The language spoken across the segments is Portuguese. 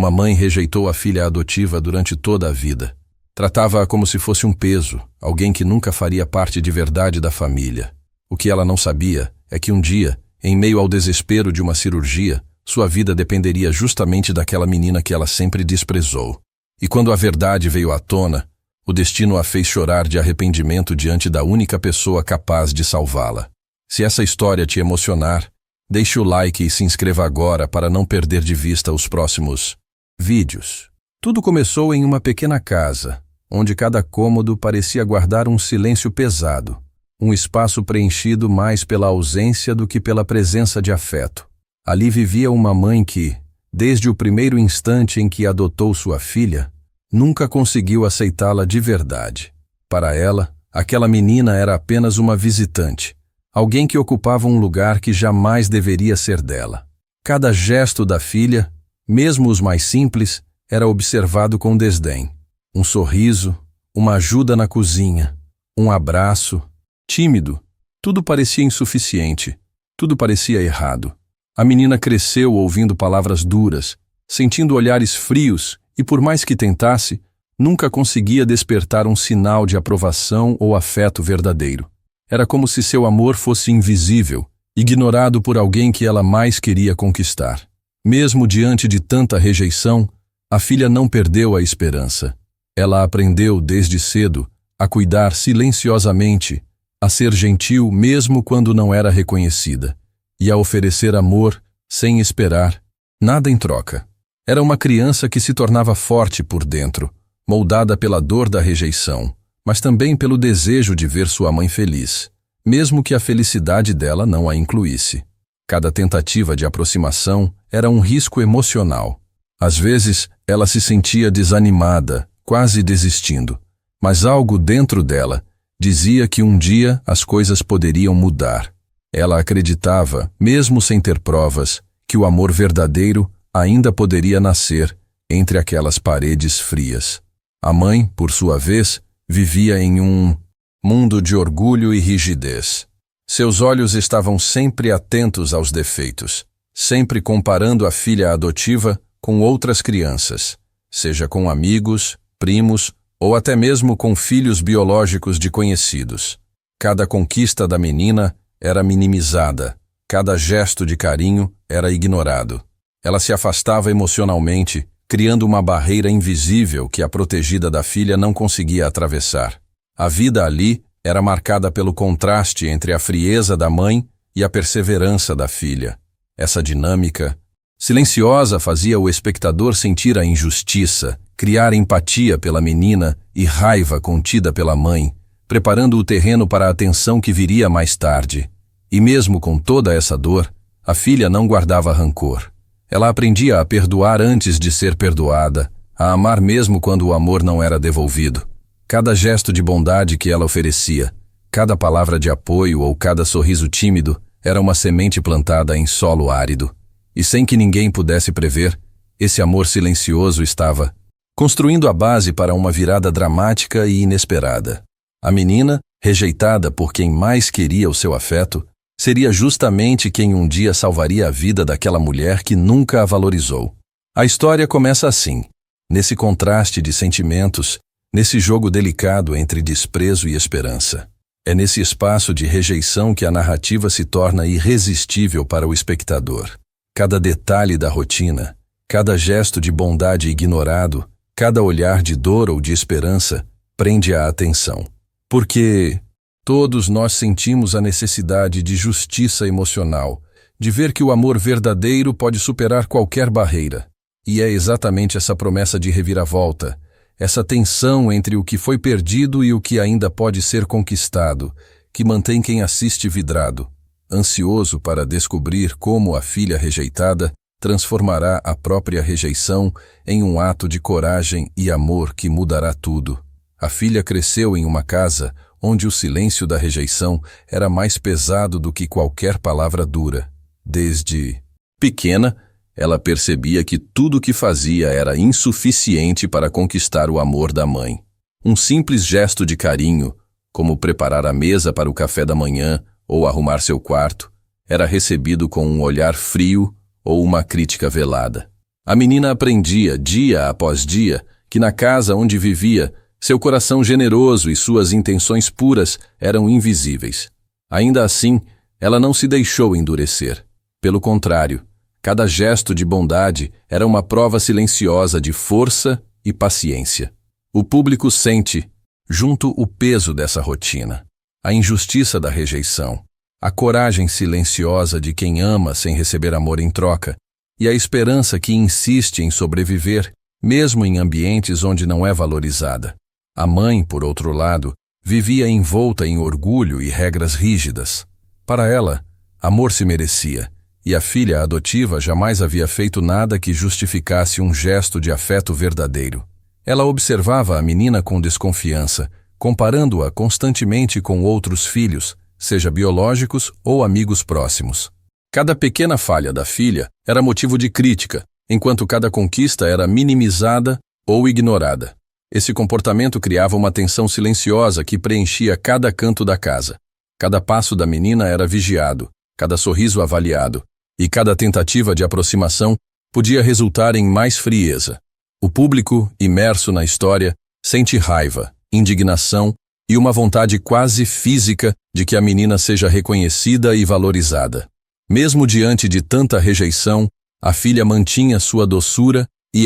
Uma mãe rejeitou a filha adotiva durante toda a vida. Tratava-a como se fosse um peso, alguém que nunca faria parte de verdade da família. O que ela não sabia é que um dia, em meio ao desespero de uma cirurgia, sua vida dependeria justamente daquela menina que ela sempre desprezou. E quando a verdade veio à tona, o destino a fez chorar de arrependimento diante da única pessoa capaz de salvá-la. Se essa história te emocionar, deixe o like e se inscreva agora para não perder de vista os próximos vídeos. Tudo começou em uma pequena casa, onde cada cômodo parecia guardar um silêncio pesado, um espaço preenchido mais pela ausência do que pela presença de afeto. Ali vivia uma mãe que, desde o primeiro instante em que adotou sua filha, nunca conseguiu aceitá-la de verdade. Para ela, aquela menina era apenas uma visitante, alguém que ocupava um lugar que jamais deveria ser dela. Cada gesto da filha, mesmo os mais simples, era observado com desdém. Um sorriso, uma ajuda na cozinha, um abraço, tímido. Tudo parecia insuficiente, tudo parecia errado. A menina cresceu ouvindo palavras duras, sentindo olhares frios e, por mais que tentasse, nunca conseguia despertar um sinal de aprovação ou afeto verdadeiro. Era como se seu amor fosse invisível, ignorado por alguém que ela mais queria conquistar. Mesmo diante de tanta rejeição, a filha não perdeu a esperança. Ela aprendeu desde cedo a cuidar silenciosamente, a ser gentil mesmo quando não era reconhecida, e a oferecer amor sem esperar nada em troca. Era uma criança que se tornava forte por dentro, moldada pela dor da rejeição, mas também pelo desejo de ver sua mãe feliz, mesmo que a felicidade dela não a incluísse. Cada tentativa de aproximação era um risco emocional. Às vezes, ela se sentia desanimada, quase desistindo, mas algo dentro dela dizia que um dia as coisas poderiam mudar. Ela acreditava, mesmo sem ter provas, que o amor verdadeiro ainda poderia nascer entre aquelas paredes frias. A mãe, por sua vez, vivia em um mundo de orgulho e rigidez. Seus olhos estavam sempre atentos aos defeitos, sempre comparando a filha adotiva com outras crianças, seja com amigos, primos ou até mesmo com filhos biológicos de conhecidos. Cada conquista da menina era minimizada, cada gesto de carinho era ignorado. Ela se afastava emocionalmente, criando uma barreira invisível que a protegida da filha não conseguia atravessar. A vida ali era marcada pelo contraste entre a frieza da mãe e a perseverança da filha. Essa dinâmica silenciosa fazia o espectador sentir a injustiça, criar empatia pela menina e raiva contida pela mãe, preparando o terreno para a tensão que viria mais tarde. E mesmo com toda essa dor, a filha não guardava rancor. Ela aprendia a perdoar antes de ser perdoada, a amar mesmo quando o amor não era devolvido. Cada gesto de bondade que ela oferecia, cada palavra de apoio ou cada sorriso tímido era uma semente plantada em solo árido. E sem que ninguém pudesse prever, esse amor silencioso estava construindo a base para uma virada dramática e inesperada. A menina, rejeitada por quem mais queria o seu afeto, seria justamente quem um dia salvaria a vida daquela mulher que nunca a valorizou. A história começa assim, nesse contraste de sentimentos, nesse jogo delicado entre desprezo e esperança. É nesse espaço de rejeição que a narrativa se torna irresistível para o espectador. Cada detalhe da rotina, cada gesto de bondade ignorado, cada olhar de dor ou de esperança prende a atenção. Porque todos nós sentimos a necessidade de justiça emocional, de ver que o amor verdadeiro pode superar qualquer barreira. E é exatamente essa promessa de reviravolta, essa tensão entre o que foi perdido e o que ainda pode ser conquistado, que mantém quem assiste vidrado, ansioso para descobrir como a filha rejeitada transformará a própria rejeição em um ato de coragem e amor que mudará tudo. A filha cresceu em uma casa onde o silêncio da rejeição era mais pesado do que qualquer palavra dura. Desde pequena, ela percebia que tudo o que fazia era insuficiente para conquistar o amor da mãe. Um simples gesto de carinho, como preparar a mesa para o café da manhã ou arrumar seu quarto, era recebido com um olhar frio ou uma crítica velada. A menina aprendia, dia após dia, que na casa onde vivia, seu coração generoso e suas intenções puras eram invisíveis. Ainda assim, ela não se deixou endurecer. Pelo contrário, cada gesto de bondade era uma prova silenciosa de força e paciência. O público sente, junto, o peso dessa rotina, a injustiça da rejeição, a coragem silenciosa de quem ama sem receber amor em troca, e a esperança que insiste em sobreviver, mesmo em ambientes onde não é valorizada. A mãe, por outro lado, vivia envolta em orgulho e regras rígidas. Para ela, amor se merecia, e a filha adotiva jamais havia feito nada que justificasse um gesto de afeto verdadeiro. Ela observava a menina com desconfiança, comparando-a constantemente com outros filhos, seja biológicos ou amigos próximos. Cada pequena falha da filha era motivo de crítica, enquanto cada conquista era minimizada ou ignorada. Esse comportamento criava uma tensão silenciosa que preenchia cada canto da casa. Cada passo da menina era vigiado, cada sorriso avaliado, e cada tentativa de aproximação podia resultar em mais frieza. O público, imerso na história, sente raiva, indignação e uma vontade quase física de que a menina seja reconhecida e valorizada. Mesmo diante de tanta rejeição, a filha mantinha sua doçura e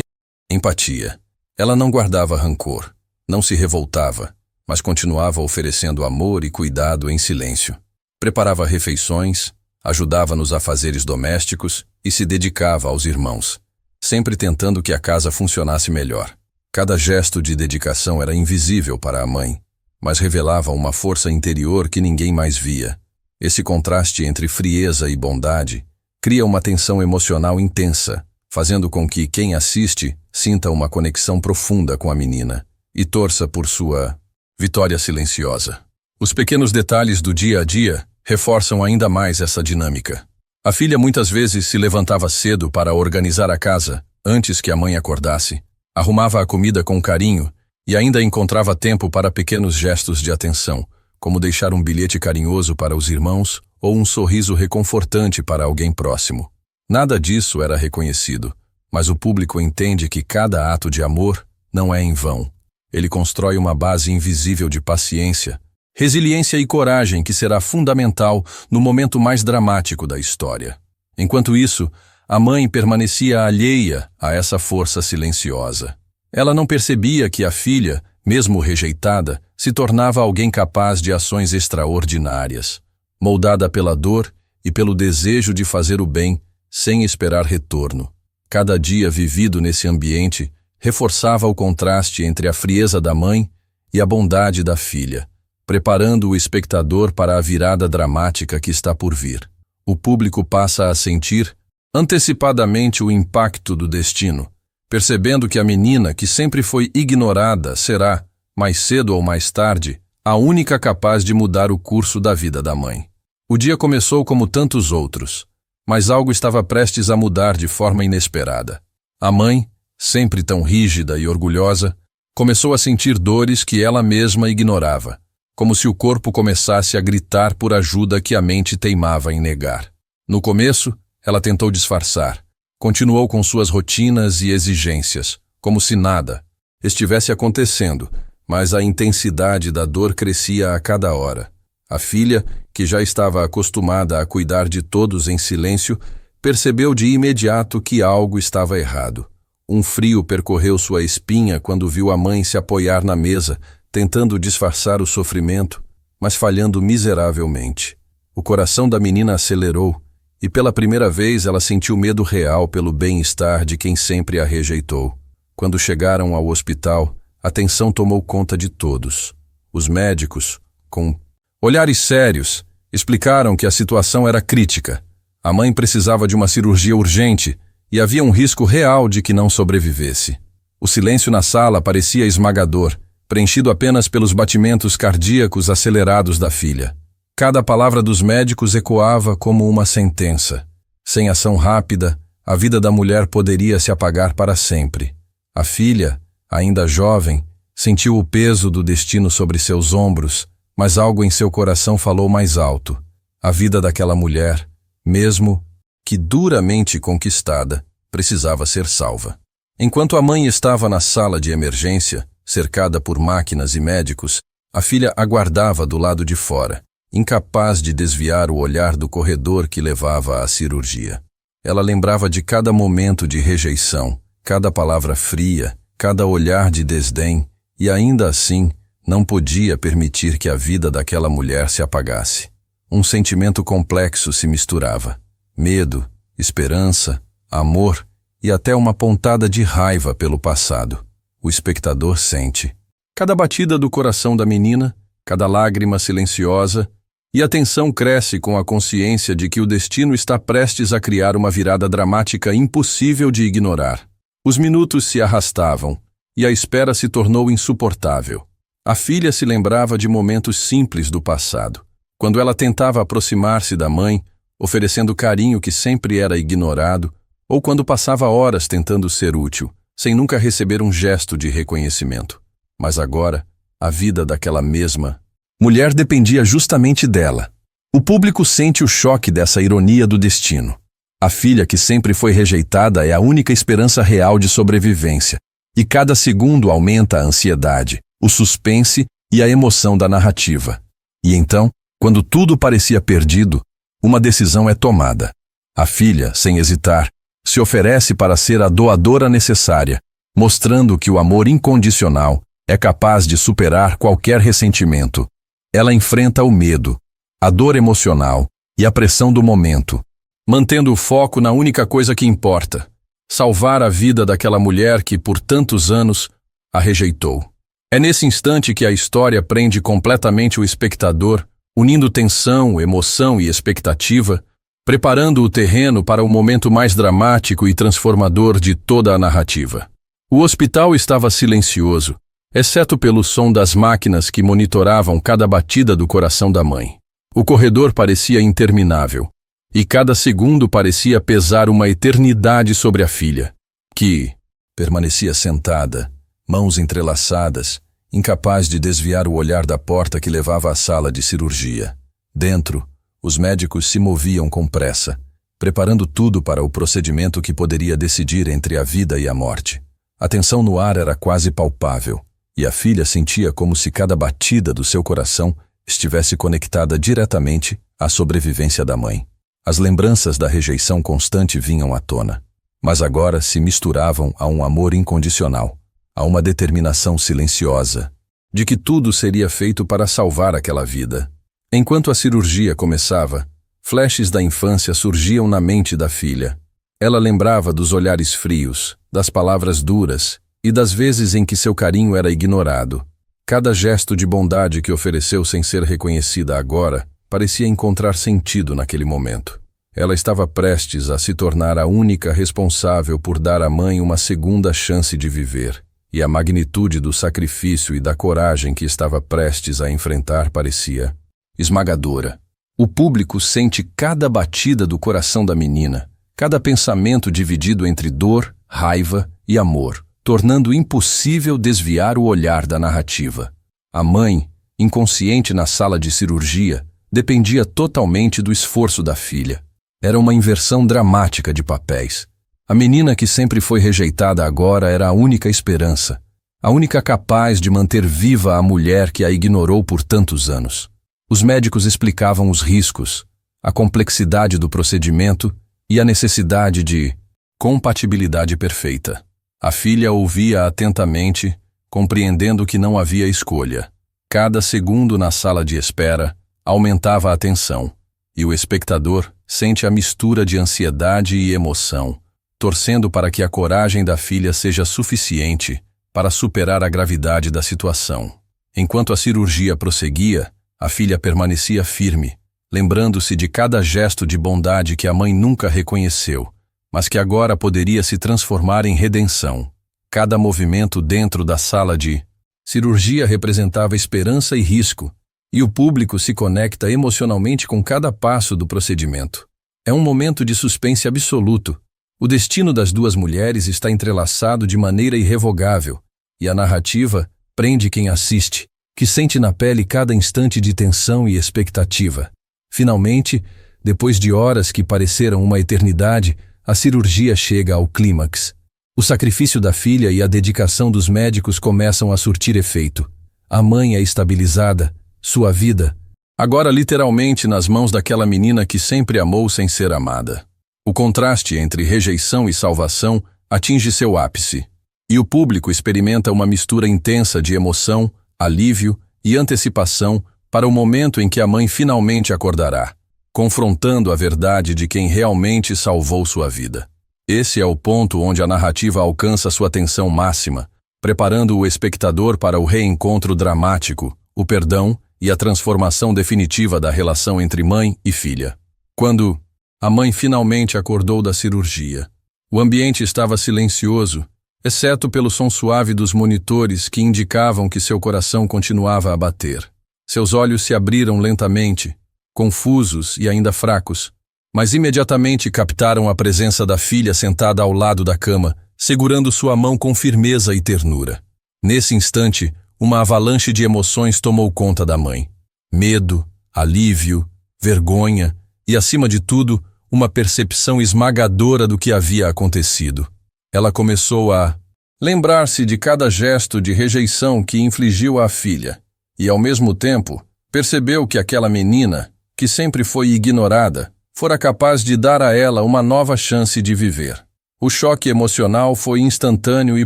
empatia. Ela não guardava rancor, não se revoltava, mas continuava oferecendo amor e cuidado em silêncio. Preparava refeições, ajudava nos afazeres domésticos e se dedicava aos irmãos, sempre tentando que a casa funcionasse melhor. Cada gesto de dedicação era invisível para a mãe, mas revelava uma força interior que ninguém mais via. Esse contraste entre frieza e bondade cria uma tensão emocional intensa, fazendo com que quem assiste sinta uma conexão profunda com a menina e torça por sua vitória silenciosa. Os pequenos detalhes do dia a dia reforçam ainda mais essa dinâmica. A filha muitas vezes se levantava cedo para organizar a casa antes que a mãe acordasse, arrumava a comida com carinho e ainda encontrava tempo para pequenos gestos de atenção, como deixar um bilhete carinhoso para os irmãos ou um sorriso reconfortante para alguém próximo. Nada disso era reconhecido, mas o público entende que cada ato de amor não é em vão. Ele constrói uma base invisível de paciência, resiliência e coragem que será fundamental no momento mais dramático da história. Enquanto isso, a mãe permanecia alheia a essa força silenciosa. Ela não percebia que a filha, mesmo rejeitada, se tornava alguém capaz de ações extraordinárias, moldada pela dor e pelo desejo de fazer o bem sem esperar retorno. Cada dia vivido nesse ambiente reforçava o contraste entre a frieza da mãe e a bondade da filha, preparando o espectador para a virada dramática que está por vir. O público passa a sentir antecipadamente o impacto do destino, percebendo que a menina que sempre foi ignorada será, mais cedo ou mais tarde, a única capaz de mudar o curso da vida da mãe. O dia começou como tantos outros, mas algo estava prestes a mudar de forma inesperada. A mãe, sempre tão rígida e orgulhosa, começou a sentir dores que ela mesma ignorava, como se o corpo começasse a gritar por ajuda que a mente teimava em negar. No começo, ela tentou disfarçar, continuou com suas rotinas e exigências, como se nada estivesse acontecendo, mas a intensidade da dor crescia a cada hora. A filha, que já estava acostumada a cuidar de todos em silêncio, percebeu de imediato que algo estava errado. Um frio percorreu sua espinha quando viu a mãe se apoiar na mesa, tentando disfarçar o sofrimento, mas falhando miseravelmente. O coração da menina acelerou, e pela primeira vez ela sentiu medo real pelo bem-estar de quem sempre a rejeitou. Quando chegaram ao hospital, a tensão tomou conta de todos. Os médicos, com olhares sérios, explicaram que a situação era crítica. A mãe precisava de uma cirurgia urgente e havia um risco real de que não sobrevivesse. O silêncio na sala parecia esmagador, preenchido apenas pelos batimentos cardíacos acelerados da filha. Cada palavra dos médicos ecoava como uma sentença. Sem ação rápida, a vida da mulher poderia se apagar para sempre. A filha, ainda jovem, sentiu o peso do destino sobre seus ombros, mas algo em seu coração falou mais alto. A vida daquela mulher, mesmo que duramente conquistada, precisava ser salva. Enquanto a mãe estava na sala de emergência, cercada por máquinas e médicos, a filha aguardava do lado de fora, incapaz de desviar o olhar do corredor que levava à cirurgia. Ela lembrava de cada momento de rejeição, cada palavra fria, cada olhar de desdém, e ainda assim não podia permitir que a vida daquela mulher se apagasse. Um sentimento complexo se misturava: medo, esperança, amor e até uma pontada de raiva pelo passado. O espectador sente cada batida do coração da menina, cada lágrima silenciosa, e a tensão cresce com a consciência de que o destino está prestes a criar uma virada dramática impossível de ignorar. Os minutos se arrastavam, e a espera se tornou insuportável. A filha se lembrava de momentos simples do passado, quando ela tentava aproximar-se da mãe, oferecendo carinho que sempre era ignorado, ou quando passava horas tentando ser útil, sem nunca receber um gesto de reconhecimento. Mas agora, a vida daquela mesma mulher dependia justamente dela. O público sente o choque dessa ironia do destino. A filha que sempre foi rejeitada é a única esperança real de sobrevivência, e cada segundo aumenta a ansiedade, o suspense e a emoção da narrativa. E então, quando tudo parecia perdido, uma decisão é tomada. A filha, sem hesitar, se oferece para ser a doadora necessária, mostrando que o amor incondicional é capaz de superar qualquer ressentimento. Ela enfrenta o medo, a dor emocional e a pressão do momento, mantendo o foco na única coisa que importa: salvar a vida daquela mulher que, por tantos anos, a rejeitou. É nesse instante que a história prende completamente o espectador, unindo tensão, emoção e expectativa, preparando o terreno para o momento mais dramático e transformador de toda a narrativa. O hospital estava silencioso, exceto pelo som das máquinas que monitoravam cada batida do coração da mãe. O corredor parecia interminável, e cada segundo parecia pesar uma eternidade sobre a filha, que permanecia sentada, mãos entrelaçadas, incapaz de desviar o olhar da porta que levava à sala de cirurgia. Dentro, os médicos se moviam com pressa, preparando tudo para o procedimento que poderia decidir entre a vida e a morte. A tensão no ar era quase palpável, e a filha sentia como se cada batida do seu coração estivesse conectada diretamente à sobrevivência da mãe. As lembranças da rejeição constante vinham à tona, mas agora se misturavam a um amor incondicional, a uma determinação silenciosa, de que tudo seria feito para salvar aquela vida. Enquanto a cirurgia começava, flashes da infância surgiam na mente da filha. Ela lembrava dos olhares frios, das palavras duras e das vezes em que seu carinho era ignorado. Cada gesto de bondade que ofereceu sem ser reconhecida agora parecia encontrar sentido naquele momento. Ela estava prestes a se tornar a única responsável por dar à mãe uma segunda chance de viver, e a magnitude do sacrifício e da coragem que estava prestes a enfrentar parecia esmagadora. O público sente cada batida do coração da menina, cada pensamento dividido entre dor, raiva e amor, tornando impossível desviar o olhar da narrativa. A mãe, inconsciente na sala de cirurgia, dependia totalmente do esforço da filha. Era uma inversão dramática de papéis. A menina que sempre foi rejeitada agora era a única esperança, a única capaz de manter viva a mulher que a ignorou por tantos anos. Os médicos explicavam os riscos, a complexidade do procedimento e a necessidade de compatibilidade perfeita. A filha ouvia atentamente, compreendendo que não havia escolha. Cada segundo na sala de espera aumentava a tensão, e o espectador sente a mistura de ansiedade e emoção, torcendo para que a coragem da filha seja suficiente para superar a gravidade da situação. Enquanto a cirurgia prosseguia, a filha permanecia firme, lembrando-se de cada gesto de bondade que a mãe nunca reconheceu, mas que agora poderia se transformar em redenção. Cada movimento dentro da sala de cirurgia representava esperança e risco, e o público se conecta emocionalmente com cada passo do procedimento. É um momento de suspense absoluto. O destino das duas mulheres está entrelaçado de maneira irrevogável, e a narrativa prende quem assiste, que sente na pele cada instante de tensão e expectativa. Finalmente, depois de horas que pareceram uma eternidade, a cirurgia chega ao clímax. O sacrifício da filha e a dedicação dos médicos começam a surtir efeito. A mãe é estabilizada, sua vida, agora literalmente nas mãos daquela menina que sempre amou sem ser amada. O contraste entre rejeição e salvação atinge seu ápice, e o público experimenta uma mistura intensa de emoção, alívio e antecipação para o momento em que a mãe finalmente acordará, confrontando a verdade de quem realmente salvou sua vida. Esse é o ponto onde a narrativa alcança sua tensão máxima, preparando o espectador para o reencontro dramático, o perdão e a transformação definitiva da relação entre mãe e filha. Quando a mãe finalmente acordou da cirurgia, o ambiente estava silencioso, exceto pelo som suave dos monitores que indicavam que seu coração continuava a bater. Seus olhos se abriram lentamente, confusos e ainda fracos, mas imediatamente captaram a presença da filha sentada ao lado da cama, segurando sua mão com firmeza e ternura. Nesse instante, uma avalanche de emoções tomou conta da mãe. Medo, alívio, vergonha e, acima de tudo, uma percepção esmagadora do que havia acontecido. Ela começou a lembrar-se de cada gesto de rejeição que infligiu à filha e, ao mesmo tempo, percebeu que aquela menina, que sempre foi ignorada, fora capaz de dar a ela uma nova chance de viver. O choque emocional foi instantâneo e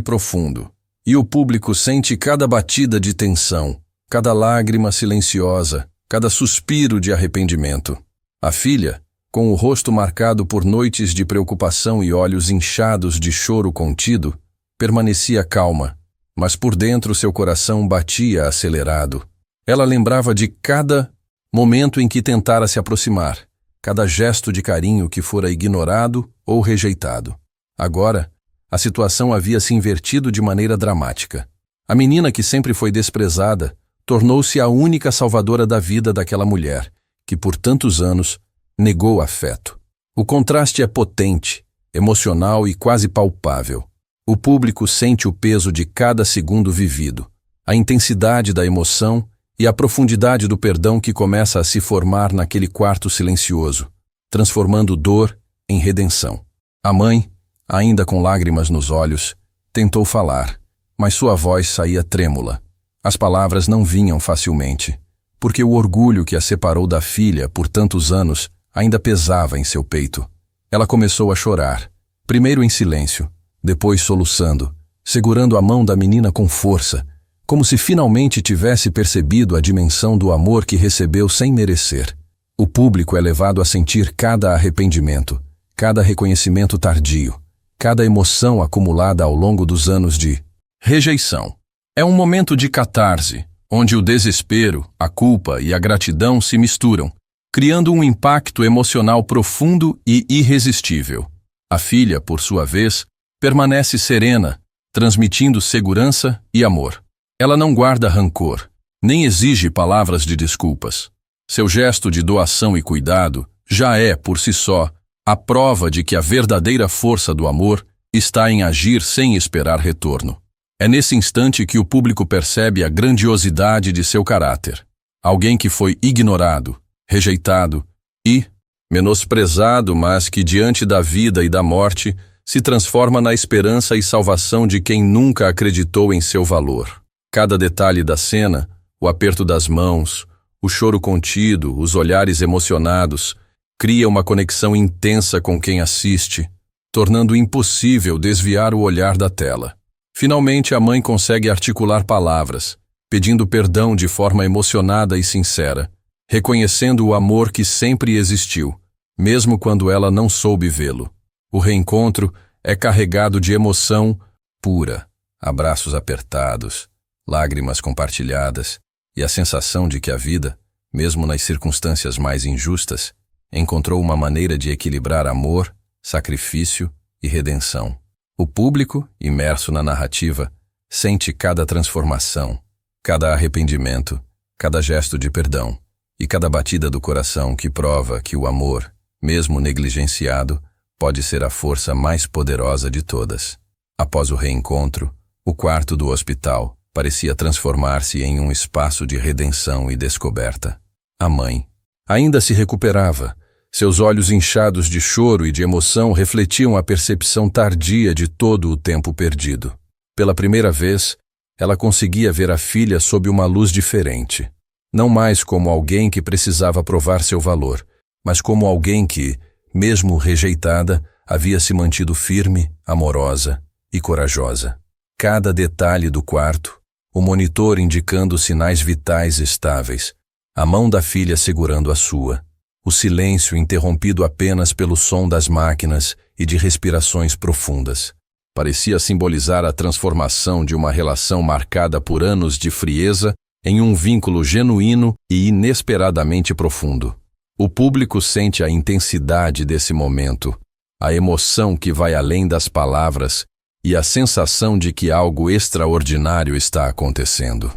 profundo, e o público sente cada batida de tensão, cada lágrima silenciosa, cada suspiro de arrependimento. A filha, com o rosto marcado por noites de preocupação e olhos inchados de choro contido, permanecia calma, mas por dentro seu coração batia acelerado. Ela lembrava de cada momento em que tentara se aproximar, cada gesto de carinho que fora ignorado ou rejeitado. Agora, a situação havia se invertido de maneira dramática. A menina que sempre foi desprezada tornou-se a única salvadora da vida daquela mulher, que por tantos anos negou afeto. O contraste é potente, emocional e quase palpável. O público sente o peso de cada segundo vivido, a intensidade da emoção e a profundidade do perdão que começa a se formar naquele quarto silencioso, transformando dor em redenção. A mãe, ainda com lágrimas nos olhos, tentou falar, mas sua voz saía trêmula. As palavras não vinham facilmente, porque o orgulho que a separou da filha por tantos anos ainda pesava em seu peito. Ela começou a chorar, primeiro em silêncio, depois soluçando, segurando a mão da menina com força, como se finalmente tivesse percebido a dimensão do amor que recebeu sem merecer. O público é levado a sentir cada arrependimento, cada reconhecimento tardio, cada emoção acumulada ao longo dos anos de rejeição. É um momento de catarse, onde o desespero, a culpa e a gratidão se misturam, criando um impacto emocional profundo e irresistível. A filha, por sua vez, permanece serena, transmitindo segurança e amor. Ela não guarda rancor, nem exige palavras de desculpas. Seu gesto de doação e cuidado já é, por si só, a prova de que a verdadeira força do amor está em agir sem esperar retorno. É nesse instante que o público percebe a grandiosidade de seu caráter. Alguém que foi ignorado, rejeitado e menosprezado, mas que diante da vida e da morte se transforma na esperança e salvação de quem nunca acreditou em seu valor. Cada detalhe da cena, o aperto das mãos, o choro contido, os olhares emocionados, cria uma conexão intensa com quem assiste, tornando impossível desviar o olhar da tela. Finalmente a mãe consegue articular palavras, pedindo perdão de forma emocionada e sincera, reconhecendo o amor que sempre existiu, mesmo quando ela não soube vê-lo. O reencontro é carregado de emoção pura, abraços apertados, lágrimas compartilhadas e a sensação de que a vida, mesmo nas circunstâncias mais injustas, encontrou uma maneira de equilibrar amor, sacrifício e redenção. O público, imerso na narrativa, sente cada transformação, cada arrependimento, cada gesto de perdão e cada batida do coração que prova que o amor, mesmo negligenciado, pode ser a força mais poderosa de todas. Após o reencontro, o quarto do hospital parecia transformar-se em um espaço de redenção e descoberta. A mãe ainda se recuperava, Seus olhos inchados de choro e de emoção refletiam a percepção tardia de todo o tempo perdido. Pela primeira vez, ela conseguia ver a filha sob uma luz diferente. Não mais como alguém que precisava provar seu valor, mas como alguém que, mesmo rejeitada, havia se mantido firme, amorosa e corajosa. Cada detalhe do quarto, o monitor indicando sinais vitais estáveis, a mão da filha segurando a sua, o silêncio interrompido apenas pelo som das máquinas e de respirações profundas. Parecia simbolizar a transformação de uma relação marcada por anos de frieza em um vínculo genuíno e inesperadamente profundo. O público sente a intensidade desse momento, a emoção que vai além das palavras e a sensação de que algo extraordinário está acontecendo.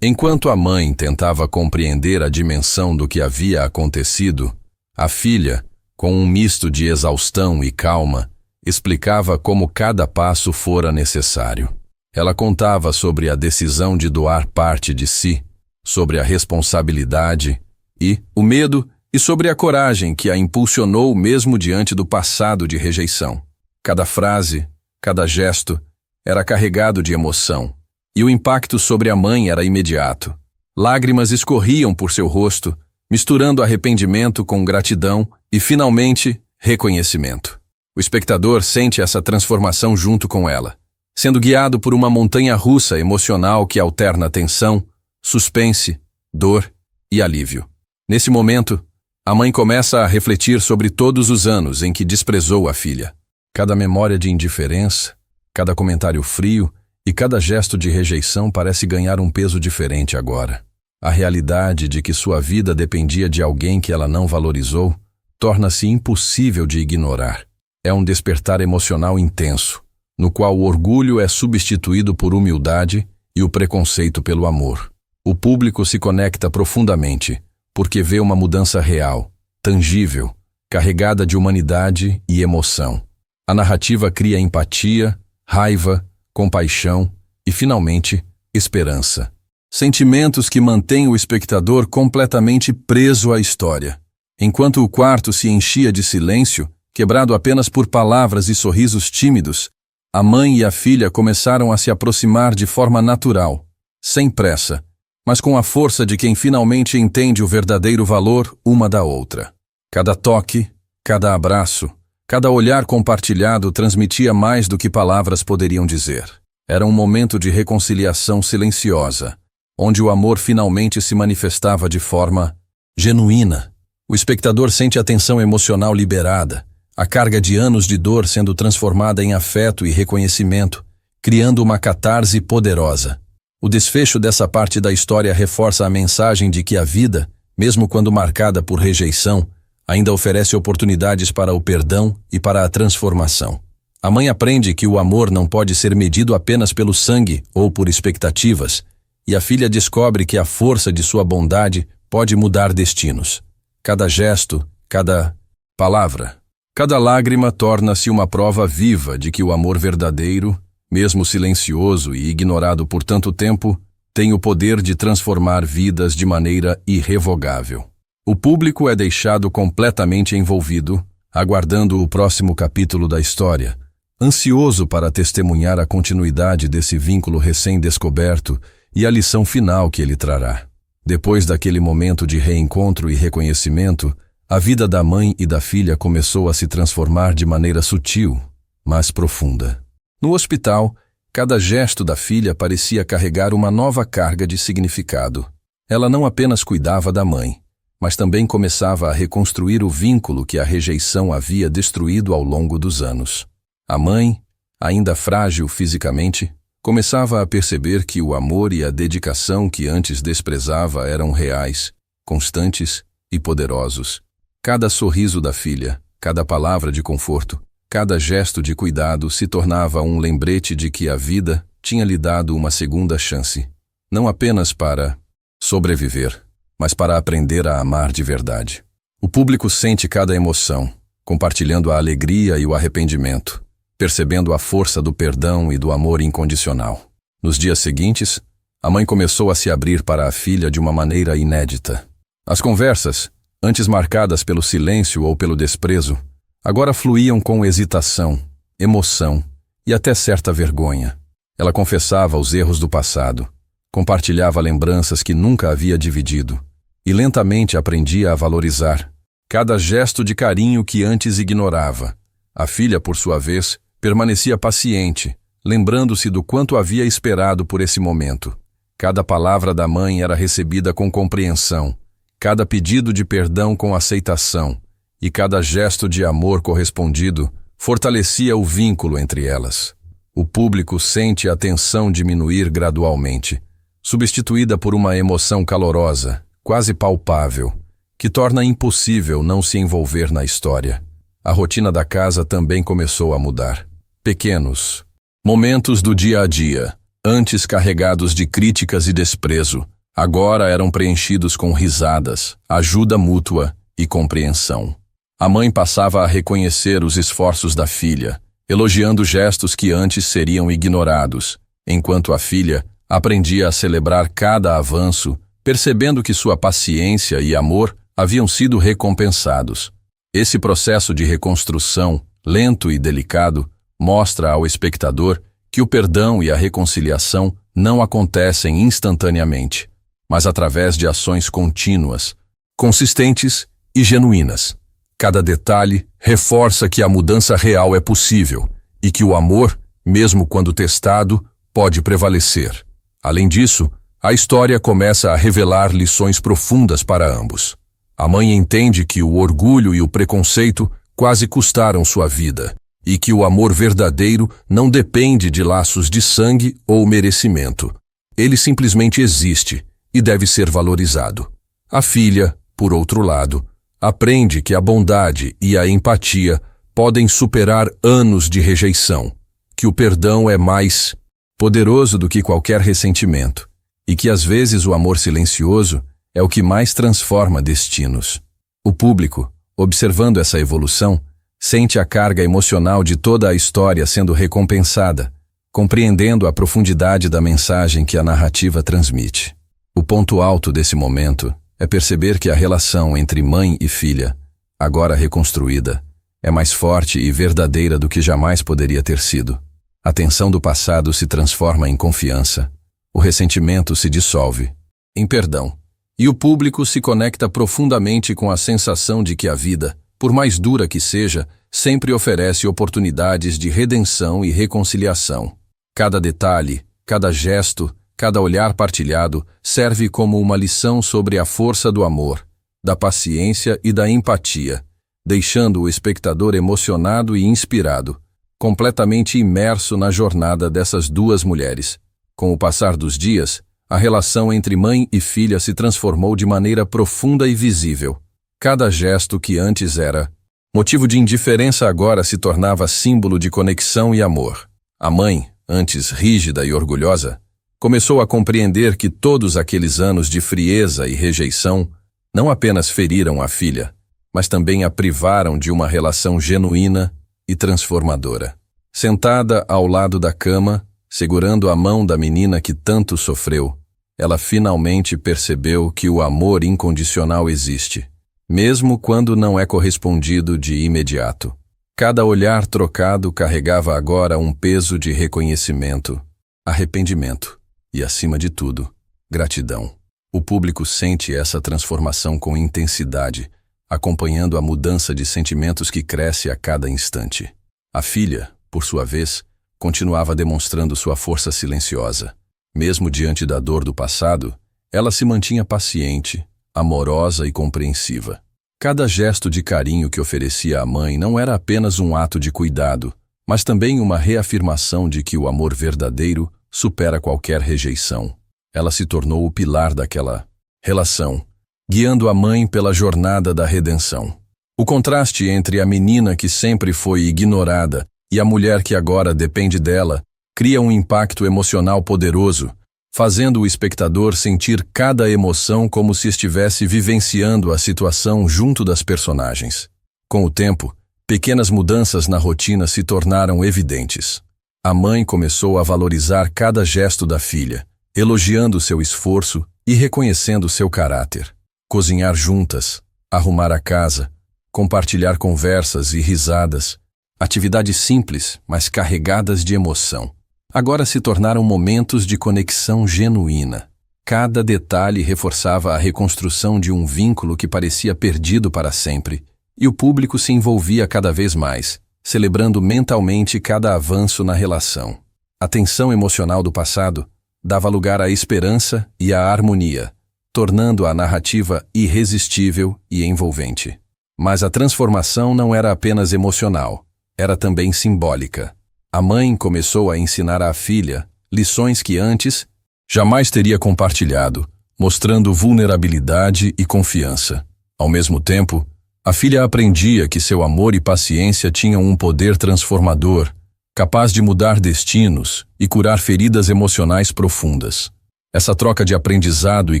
Enquanto a mãe tentava compreender a dimensão do que havia acontecido, a filha, com um misto de exaustão e calma, explicava como cada passo fora necessário. Ela contava sobre a decisão de doar parte de si, sobre a responsabilidade e o medo e sobre a coragem que a impulsionou mesmo diante do passado de rejeição. Cada frase, cada gesto, era carregado de emoção, e o impacto sobre a mãe era imediato. Lágrimas escorriam por seu rosto, misturando arrependimento com gratidão e, finalmente, reconhecimento. O espectador sente essa transformação junto com ela, sendo guiado por uma montanha-russa emocional que alterna tensão, suspense, dor e alívio. Nesse momento, a mãe começa a refletir sobre todos os anos em que desprezou a filha. Cada memória de indiferença, cada comentário frio e cada gesto de rejeição parece ganhar um peso diferente agora. A realidade de que sua vida dependia de alguém que ela não valorizou torna-se impossível de ignorar. É um despertar emocional intenso, no qual o orgulho é substituído por humildade e o preconceito pelo amor. O público se conecta profundamente, porque vê uma mudança real, tangível, carregada de humanidade e emoção. A narrativa cria empatia, raiva, compaixão e, finalmente, esperança. Sentimentos que mantêm o espectador completamente preso à história. Enquanto o quarto se enchia de silêncio, quebrado apenas por palavras e sorrisos tímidos, a mãe e a filha começaram a se aproximar de forma natural, sem pressa, mas com a força de quem finalmente entende o verdadeiro valor uma da outra. Cada toque, cada abraço, cada olhar compartilhado transmitia mais do que palavras poderiam dizer. Era um momento de reconciliação silenciosa, onde o amor finalmente se manifestava de forma genuína. O espectador sente a tensão emocional liberada, a carga de anos de dor sendo transformada em afeto e reconhecimento, criando uma catarse poderosa. O desfecho dessa parte da história reforça a mensagem de que a vida, mesmo quando marcada por rejeição, ainda oferece oportunidades para o perdão e para a transformação. A mãe aprende que o amor não pode ser medido apenas pelo sangue ou por expectativas, e a filha descobre que a força de sua bondade pode mudar destinos. Cada gesto, cada palavra, cada lágrima torna-se uma prova viva de que o amor verdadeiro, mesmo silencioso e ignorado por tanto tempo, tem o poder de transformar vidas de maneira irrevogável. O público é deixado completamente envolvido, aguardando o próximo capítulo da história, ansioso para testemunhar a continuidade desse vínculo recém-descoberto e a lição final que ele trará. Depois daquele momento de reencontro e reconhecimento, a vida da mãe e da filha começou a se transformar de maneira sutil, mas profunda. No hospital, cada gesto da filha parecia carregar uma nova carga de significado. Ela não apenas cuidava da mãe, mas também começava a reconstruir o vínculo que a rejeição havia destruído ao longo dos anos. A mãe, ainda frágil fisicamente, começava a perceber que o amor e a dedicação que antes desprezava eram reais, constantes e poderosos. Cada sorriso da filha, cada palavra de conforto, cada gesto de cuidado se tornava um lembrete de que a vida tinha lhe dado uma segunda chance, não apenas para sobreviver, mas para aprender a amar de verdade. O público sente cada emoção, compartilhando a alegria e o arrependimento, percebendo a força do perdão e do amor incondicional. Nos dias seguintes, a mãe começou a se abrir para a filha de uma maneira inédita. As conversas, antes marcadas pelo silêncio ou pelo desprezo, agora fluíam com hesitação, emoção e até certa vergonha. Ela confessava os erros do passado, compartilhava lembranças que nunca havia dividido e lentamente aprendia a valorizar cada gesto de carinho que antes ignorava. A filha, por sua vez, permanecia paciente, lembrando-se do quanto havia esperado por esse momento. Cada palavra da mãe era recebida com compreensão, cada pedido de perdão com aceitação, e cada gesto de amor correspondido fortalecia o vínculo entre elas. O público sente a tensão diminuir gradualmente, substituída por uma emoção calorosa, quase palpável, que torna impossível não se envolver na história. A rotina da casa também começou a mudar. Pequenos momentos do dia a dia, antes carregados de críticas e desprezo, agora eram preenchidos com risadas, ajuda mútua e compreensão. A mãe passava a reconhecer os esforços da filha, elogiando gestos que antes seriam ignorados, enquanto a filha aprendia a celebrar cada avanço, percebendo que sua paciência e amor haviam sido recompensados. Esse processo de reconstrução, lento e delicado, mostra ao espectador que o perdão e a reconciliação não acontecem instantaneamente, mas através de ações contínuas, consistentes e genuínas. Cada detalhe reforça que a mudança real é possível e que o amor, mesmo quando testado, pode prevalecer. Além disso, a história começa a revelar lições profundas para ambos. A mãe entende que o orgulho e o preconceito quase custaram sua vida e que o amor verdadeiro não depende de laços de sangue ou merecimento. Ele simplesmente existe e deve ser valorizado. A filha, por outro lado, aprende que a bondade e a empatia podem superar anos de rejeição, que o perdão é mais poderoso do que qualquer ressentimento e que às vezes o amor silencioso é o que mais transforma destinos. O público, observando essa evolução, sente a carga emocional de toda a história sendo recompensada, compreendendo a profundidade da mensagem que a narrativa transmite. O ponto alto desse momento é perceber que a relação entre mãe e filha, agora reconstruída, é mais forte e verdadeira do que jamais poderia ter sido. A tensão do passado se transforma em confiança, o ressentimento se dissolve em perdão, e o público se conecta profundamente com a sensação de que a vida, por mais dura que seja, sempre oferece oportunidades de redenção e reconciliação. Cada detalhe, cada gesto, cada olhar partilhado serve como uma lição sobre a força do amor, da paciência e da empatia, deixando o espectador emocionado e inspirado, completamente imerso na jornada dessas duas mulheres. Com o passar dos dias, a relação entre mãe e filha se transformou de maneira profunda e visível. Cada gesto que antes era motivo de indiferença agora se tornava símbolo de conexão e amor. A mãe, antes rígida e orgulhosa, começou a compreender que todos aqueles anos de frieza e rejeição não apenas feriram a filha, mas também a privaram de uma relação genuína e transformadora. Sentada ao lado da cama, segurando a mão da menina que tanto sofreu, ela finalmente percebeu que o amor incondicional existe, mesmo quando não é correspondido de imediato. Cada olhar trocado carregava agora um peso de reconhecimento, arrependimento e, acima de tudo, gratidão. O público sente essa transformação com intensidade, acompanhando a mudança de sentimentos que cresce a cada instante. A filha, por sua vez, continuava demonstrando sua força silenciosa. Mesmo diante da dor do passado, ela se mantinha paciente, amorosa e compreensiva. Cada gesto de carinho que oferecia à mãe não era apenas um ato de cuidado, mas também uma reafirmação de que o amor verdadeiro supera qualquer rejeição. Ela se tornou o pilar daquela relação, guiando a mãe pela jornada da redenção. O contraste entre a menina que sempre foi ignorada e a mulher que agora depende dela cria um impacto emocional poderoso, fazendo o espectador sentir cada emoção como se estivesse vivenciando a situação junto das personagens. Com o tempo, pequenas mudanças na rotina se tornaram evidentes. A mãe começou a valorizar cada gesto da filha, elogiando seu esforço e reconhecendo seu caráter. Cozinhar juntas, arrumar a casa, compartilhar conversas e risadas, atividades simples, mas carregadas de emoção. Agora se tornaram momentos de conexão genuína. Cada detalhe reforçava a reconstrução de um vínculo que parecia perdido para sempre, e o público se envolvia cada vez mais, celebrando mentalmente cada avanço na relação. A tensão emocional do passado dava lugar à esperança e à harmonia, tornando a narrativa irresistível e envolvente. Mas a transformação não era apenas emocional, era também simbólica. A mãe começou a ensinar à filha lições que antes jamais teria compartilhado, mostrando vulnerabilidade e confiança. Ao mesmo tempo, a filha aprendia que seu amor e paciência tinham um poder transformador, capaz de mudar destinos e curar feridas emocionais profundas. Essa troca de aprendizado e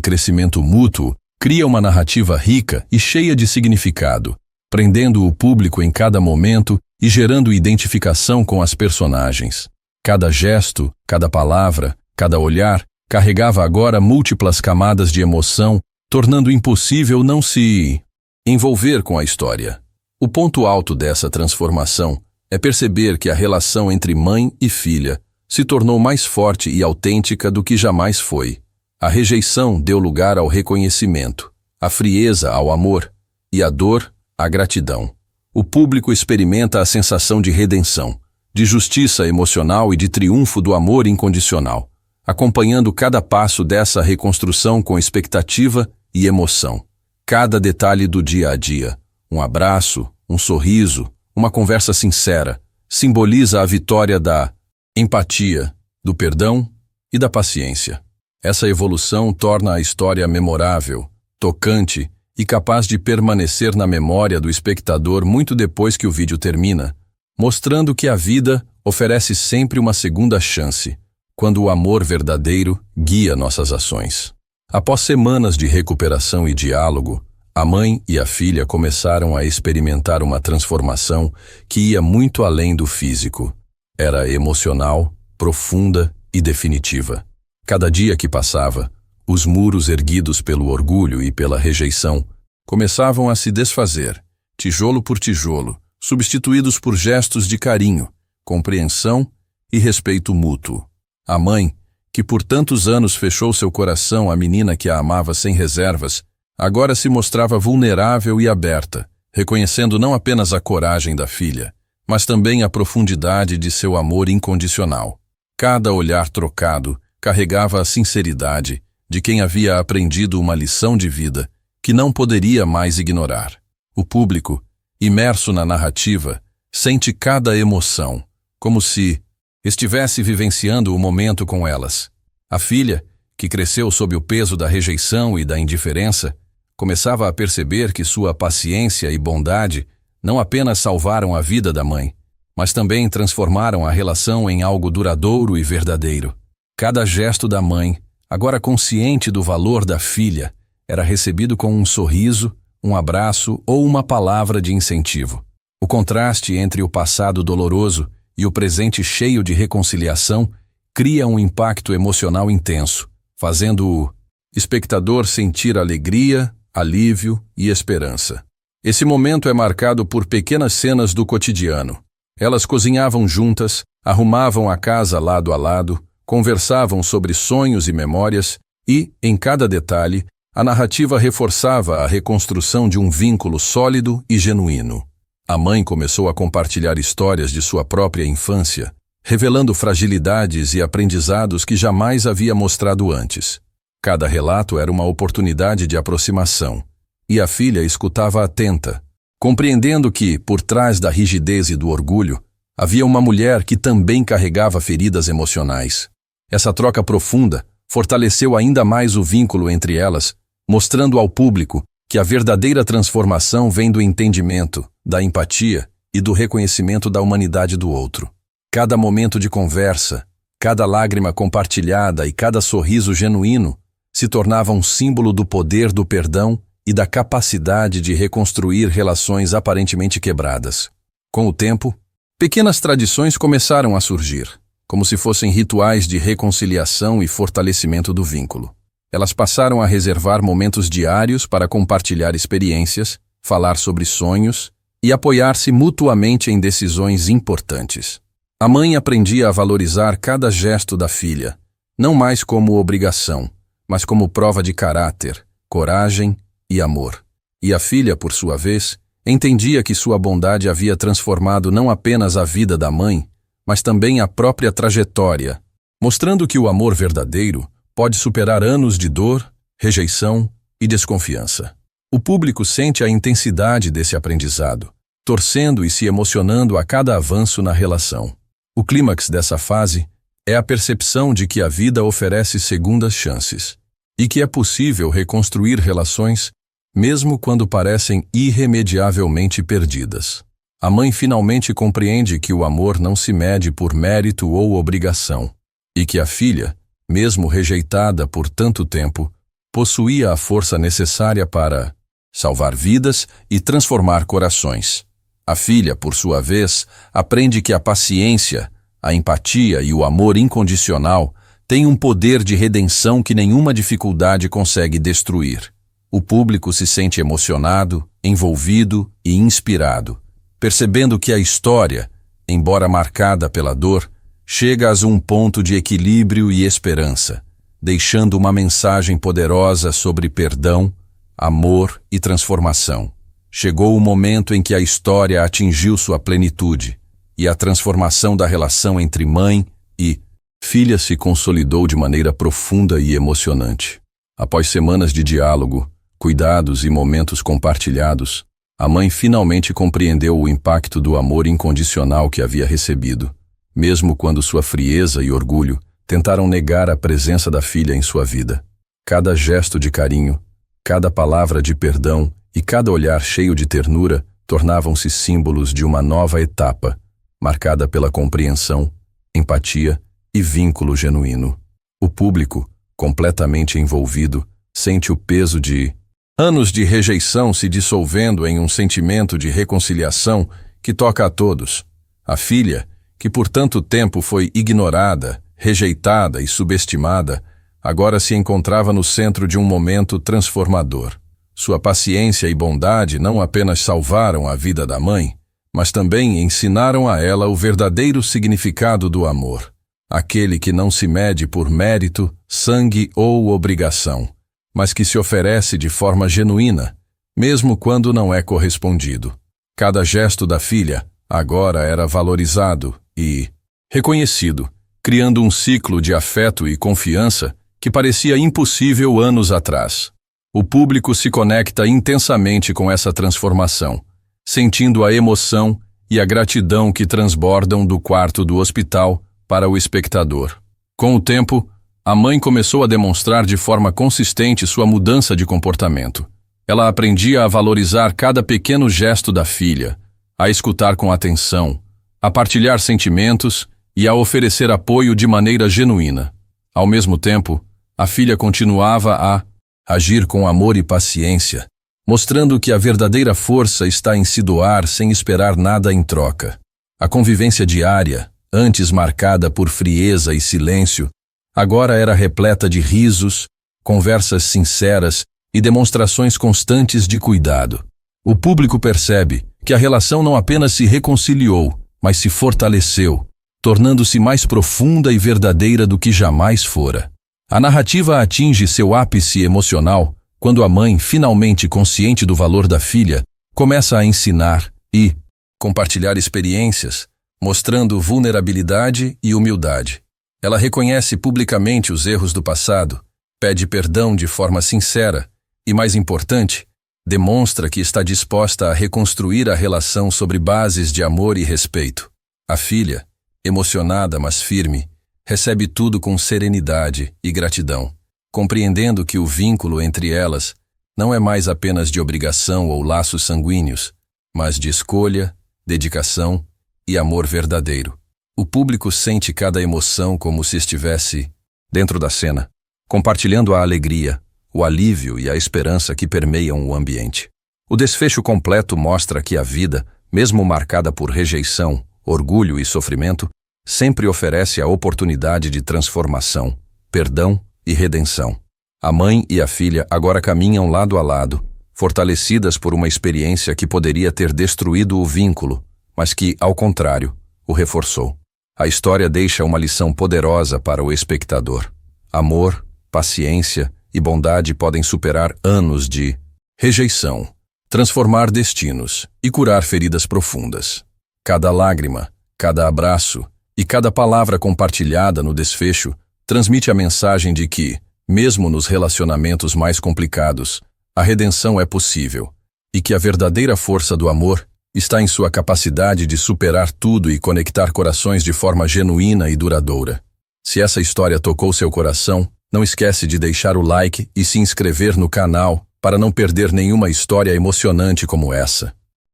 crescimento mútuo cria uma narrativa rica e cheia de significado, prendendo o público em cada momento e gerando identificação com as personagens. Cada gesto, cada palavra, cada olhar carregava agora múltiplas camadas de emoção, tornando impossível não se envolver com a história. O ponto alto dessa transformação é perceber que a relação entre mãe e filha se tornou mais forte e autêntica do que jamais foi. A rejeição deu lugar ao reconhecimento, a frieza ao amor e a dor à gratidão. O público experimenta a sensação de redenção, de justiça emocional e de triunfo do amor incondicional, acompanhando cada passo dessa reconstrução com expectativa e emoção. Cada detalhe do dia a dia, um abraço, um sorriso, uma conversa sincera, simboliza a vitória da empatia, do perdão e da paciência. Essa evolução torna a história memorável, tocante e capaz de permanecer na memória do espectador muito depois que o vídeo termina, mostrando que a vida oferece sempre uma segunda chance, quando o amor verdadeiro guia nossas ações. Após semanas de recuperação e diálogo, a mãe e a filha começaram a experimentar uma transformação que ia muito além do físico. Era emocional, profunda e definitiva. Cada dia que passava, os muros erguidos pelo orgulho e pela rejeição começavam a se desfazer, tijolo por tijolo, substituídos por gestos de carinho, compreensão e respeito mútuo. A mãe, que por tantos anos fechou seu coração à menina que a amava sem reservas, agora se mostrava vulnerável e aberta, reconhecendo não apenas a coragem da filha, mas também a profundidade de seu amor incondicional. Cada olhar trocado carregava a sinceridade de quem havia aprendido uma lição de vida que não poderia mais ignorar. O público, imerso na narrativa, sente cada emoção, como se estivesse vivenciando o momento com elas. A filha, que cresceu sob o peso da rejeição e da indiferença, começava a perceber que sua paciência e bondade não apenas salvaram a vida da mãe, mas também transformaram a relação em algo duradouro e verdadeiro. Cada gesto da mãe, agora consciente do valor da filha, era recebido com um sorriso, um abraço ou uma palavra de incentivo. O contraste entre o passado doloroso e o presente cheio de reconciliação cria um impacto emocional intenso, fazendo o espectador sentir alegria, alívio e esperança. Esse momento é marcado por pequenas cenas do cotidiano. Elas cozinhavam juntas, arrumavam a casa lado a lado, conversavam sobre sonhos e memórias e, em cada detalhe, a narrativa reforçava a reconstrução de um vínculo sólido e genuíno. A mãe começou a compartilhar histórias de sua própria infância, revelando fragilidades e aprendizados que jamais havia mostrado antes. Cada relato era uma oportunidade de aproximação, e a filha escutava atenta, compreendendo que, por trás da rigidez e do orgulho, havia uma mulher que também carregava feridas emocionais. Essa troca profunda fortaleceu ainda mais o vínculo entre elas, mostrando ao público que a verdadeira transformação vem do entendimento, da empatia e do reconhecimento da humanidade do outro. Cada momento de conversa, cada lágrima compartilhada e cada sorriso genuíno se tornava um símbolo do poder do perdão e da capacidade de reconstruir relações aparentemente quebradas. Com o tempo, pequenas tradições começaram a surgir, como se fossem rituais de reconciliação e fortalecimento do vínculo. Elas passaram a reservar momentos diários para compartilhar experiências, falar sobre sonhos e apoiar-se mutuamente em decisões importantes. A mãe aprendia a valorizar cada gesto da filha, não mais como obrigação, mas como prova de caráter, coragem e amor. E a filha, por sua vez, entendia que sua bondade havia transformado não apenas a vida da mãe, mas também a própria trajetória, mostrando que o amor verdadeiro pode superar anos de dor, rejeição e desconfiança. O público sente a intensidade desse aprendizado, torcendo e se emocionando a cada avanço na relação. O clímax dessa fase é a percepção de que a vida oferece segundas chances e que é possível reconstruir relações mesmo quando parecem irremediavelmente perdidas. A mãe finalmente compreende que o amor não se mede por mérito ou obrigação e que a filha, mesmo rejeitada por tanto tempo, possuía a força necessária para salvar vidas e transformar corações. A filha, por sua vez, aprende que a paciência, a empatia e o amor incondicional têm um poder de redenção que nenhuma dificuldade consegue destruir. O público se sente emocionado, envolvido e inspirado, percebendo que a história, embora marcada pela dor, chega a um ponto de equilíbrio e esperança, deixando uma mensagem poderosa sobre perdão, amor e transformação. Chegou o momento em que a história atingiu sua plenitude e a transformação da relação entre mãe e filha se consolidou de maneira profunda e emocionante. Após semanas de diálogo, cuidados e momentos compartilhados, a mãe finalmente compreendeu o impacto do amor incondicional que havia recebido, mesmo quando sua frieza e orgulho tentaram negar a presença da filha em sua vida. Cada gesto de carinho, cada palavra de perdão e cada olhar cheio de ternura tornavam-se símbolos de uma nova etapa, marcada pela compreensão, empatia e vínculo genuíno. O público, completamente envolvido, sente o peso de anos de rejeição se dissolvendo em um sentimento de reconciliação que toca a todos. A filha, que por tanto tempo foi ignorada, rejeitada e subestimada, agora se encontrava no centro de um momento transformador. Sua paciência e bondade não apenas salvaram a vida da mãe, mas também ensinaram a ela o verdadeiro significado do amor, aquele que não se mede por mérito, sangue ou obrigação, mas que se oferece de forma genuína, mesmo quando não é correspondido. Cada gesto da filha agora era valorizado e reconhecido, criando um ciclo de afeto e confiança que parecia impossível anos atrás. O público se conecta intensamente com essa transformação, sentindo a emoção e a gratidão que transbordam do quarto do hospital para o espectador. Com o tempo, a mãe começou a demonstrar de forma consistente sua mudança de comportamento. Ela aprendia a valorizar cada pequeno gesto da filha, a escutar com atenção, a partilhar sentimentos e a oferecer apoio de maneira genuína. Ao mesmo tempo, a filha continuava a agir com amor e paciência, mostrando que a verdadeira força está em se doar sem esperar nada em troca. A convivência diária, antes marcada por frieza e silêncio, agora era repleta de risos, conversas sinceras e demonstrações constantes de cuidado. O público percebe que a relação não apenas se reconciliou, mas se fortaleceu, tornando-se mais profunda e verdadeira do que jamais fora. A narrativa atinge seu ápice emocional quando a mãe, finalmente consciente do valor da filha, começa a ensinar e compartilhar experiências, mostrando vulnerabilidade e humildade. Ela reconhece publicamente os erros do passado, pede perdão de forma sincera e, mais importante, demonstra que está disposta a reconstruir a relação sobre bases de amor e respeito. A filha, emocionada mas firme, recebe tudo com serenidade e gratidão, compreendendo que o vínculo entre elas não é mais apenas de obrigação ou laços sanguíneos, mas de escolha, dedicação e amor verdadeiro. O público sente cada emoção como se estivesse dentro da cena, compartilhando a alegria, o alívio e a esperança que permeiam o ambiente. O desfecho completo mostra que a vida, mesmo marcada por rejeição, orgulho e sofrimento, sempre oferece a oportunidade de transformação, perdão e redenção. A mãe e a filha agora caminham lado a lado, fortalecidas por uma experiência que poderia ter destruído o vínculo, mas que, ao contrário, o reforçou. A história deixa uma lição poderosa para o espectador. Amor, paciência e bondade podem superar anos de rejeição, transformar destinos e curar feridas profundas. Cada lágrima, cada abraço e cada palavra compartilhada no desfecho transmite a mensagem de que, mesmo nos relacionamentos mais complicados, a redenção é possível e que a verdadeira força do amor está em sua capacidade de superar tudo e conectar corações de forma genuína e duradoura. Se essa história tocou seu coração, não esquece de deixar o like e se inscrever no canal para não perder nenhuma história emocionante como essa.